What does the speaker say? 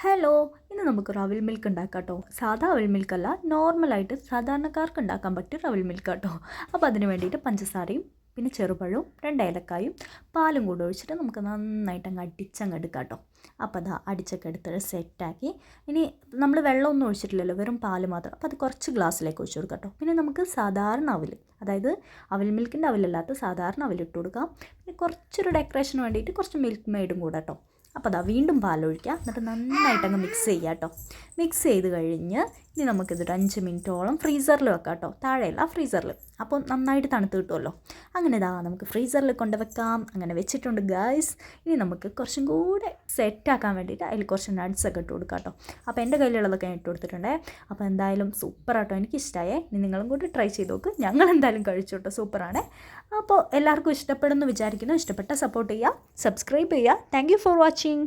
Hello, ഇന്ന് നമുക്കൊരു അവിൽ മിൽക്ക് ഉണ്ടാക്കാം കേട്ടോ. സാധാ അവിൽ മിൽക്കല്ല, നോർമലായിട്ട് സാധാരണക്കാർക്ക് ഉണ്ടാക്കാൻ പറ്റിയ അവിൽ മിൽക്ക് കേട്ടോ. അപ്പോൾ അതിന് വേണ്ടിയിട്ട് പഞ്ചസാരയും പിന്നെ ചെറുപഴവും 2 ഏലക്കായും പാലും കൂടെ ഒഴിച്ചിട്ട് നമുക്ക് നന്നായിട്ട് അങ്ങ് അടിച്ചങ്ങ് എടുക്കാം കേട്ടോ. അപ്പോൾ അതാ അടിച്ചൊക്കെ എടുത്തിട്ട് സെറ്റാക്കി. ഇനി നമ്മൾ വെള്ളമൊന്നും ഒഴിച്ചിട്ടില്ലല്ലോ, വെറും പാല് മാത്രം. അപ്പോൾ അത് കുറച്ച് ഗ്ലാസ്സിലേക്ക് ഒഴിച്ച് കൊടുക്കാം കേട്ടോ. പിന്നെ നമുക്ക് സാധാരണ അവിൽ, അതായത് അവിൽ മിൽക്കിൻ്റെ അവിലല്ലാത്ത സാധാരണ അവിലിട്ട് കൊടുക്കാം. പിന്നെ കുറച്ചൊരു ഡെക്കറേഷന് വേണ്ടിയിട്ട് കുറച്ച് മിൽക്ക് മെയ്ഡും കൂടെ കേട്ടോ. അപ്പോൾ അതാ വീണ്ടും പാലൊഴിക്കുക, എന്നിട്ട് നന്നായിട്ടങ്ങ് മിക്സ് ചെയ്യുക കേട്ടോ. മിക്സ് ചെയ്ത് കഴിഞ്ഞ് ഇനി നമുക്കിതൊരു 5 മിനിറ്റോളം ഫ്രീസറിൽ വെക്കാം കേട്ടോ. താഴെയല്ല, ഫ്രീസറിൽ. അപ്പോൾ നന്നായിട്ട് തണുത്ത് കിട്ടുമല്ലോ. അങ്ങനെ ഇതാ നമുക്ക് ഫ്രീസറിൽ കൊണ്ടുവെക്കാം. അങ്ങനെ വെച്ചിട്ടുണ്ട് ഗൈസ്. ഇനി നമുക്ക് കുറച്ചും കൂടെ സെറ്റാക്കാൻ വേണ്ടിയിട്ട് അതിൽ കുറച്ച് നട്ട്സൊക്കെ ഇട്ട് കൊടുക്കാം കേട്ടോ. അപ്പോൾ എൻ്റെ കയ്യിലുള്ളതൊക്കെ ഞാൻ ഇട്ട് കൊടുത്തിട്ടുണ്ടേ. അപ്പോൾ എന്തായാലും സൂപ്പറാട്ടോ, എനിക്കിഷ്ടമായേ. ഇനി നിങ്ങളും കൂടി ട്രൈ ചെയ്ത് നോക്ക്. ഞങ്ങൾ എന്തായാലും കഴിച്ചു കേട്ടോ, സൂപ്പറാണേ. അപ്പോൾ എല്ലാവർക്കും ഇഷ്ടപ്പെടുമെന്ന് വിചാരിക്കുന്നു. ഇഷ്ടപ്പെട്ട സപ്പോർട്ട് ചെയ്യുക, സബ്സ്ക്രൈബ് ചെയ്യുക. Thank you for watching.